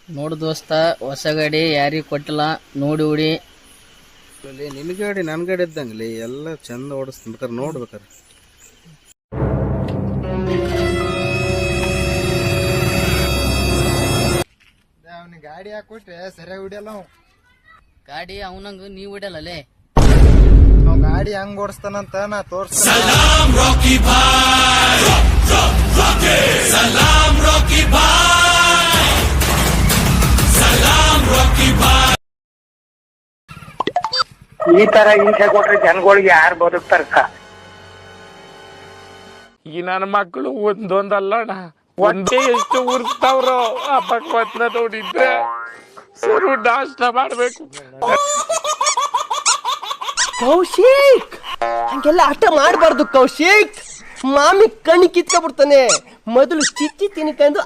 ನೋಡು ದೋಸ್ತ, ಹೊಸ ಗಾಡಿ ಯಾರಿಗೂ ಕೊಟ್ಟಿಲ್ಲ, ನೋಡಿ ಉಡಿ. ನಿನ್ ಗಾಡಿ ನನ್ ಗಾಡಿ ಇದ್ದಂಗ್ಲಿ, ಎಲ್ಲ ಚಂದ ಓಡಿಸ್ತೀನಿ, ಬೇಕಾರೆ ನೋಡ್ಬೇಕಾರೆ. ಅವ್ನಿಗೆ ಗಾಡಿ ಹಾಕೊಟ್ರೆ ಸರಿಯಾಗಿ ಹೊಡಿಯಲ್ಲ ಅವ್. ಗಾಡಿ ಅವನಂಗ ನೀವ್ ಹೊಡಲ್ಲೇ. ನಾವ್ ಗಾಡಿ ಹೆಂಗ್ ಓಡಿಸ್ತಾನಂತ ನಾ ತೋರಿಸ್ತೀನಿ. ಈ ತರ ಹಿಂಸೆ ಕೊಟ್ರೆ ಜನಗಳಿಗೆ ಯಾರು ಬದುಕ್ತಾರಕ್ಕ? ಈ ನನ್ನ ಮಕ್ಕಳು ಒಂದೊಂದಲ್ಲಣ್ಣ, ಒಂದೇ ಎಷ್ಟು ಉರ್ಸ್ತಾವ್ರೋ ಆ ಭಗವತ್ನ ನೋಡಿದ್ರೆ ಸರು ನಾಷ್ಟ ಮಾಡ್ಬೇಕು. ಕೌಶಿಕ್, ಹಂಗೆಲ್ಲ ಆಟ ಮಾಡಬಾರ್ದು ಕೌಶಿಕ್. ಮಾಮಿ ಕಣ್ಣಿ ಕಿತ್ಕೊಂಡ್ಬಿಡ್ತಾನೆ. ಮೊದಲು ಚಿಚ್ಚಿ ತಿನ್ಕೊಂಡು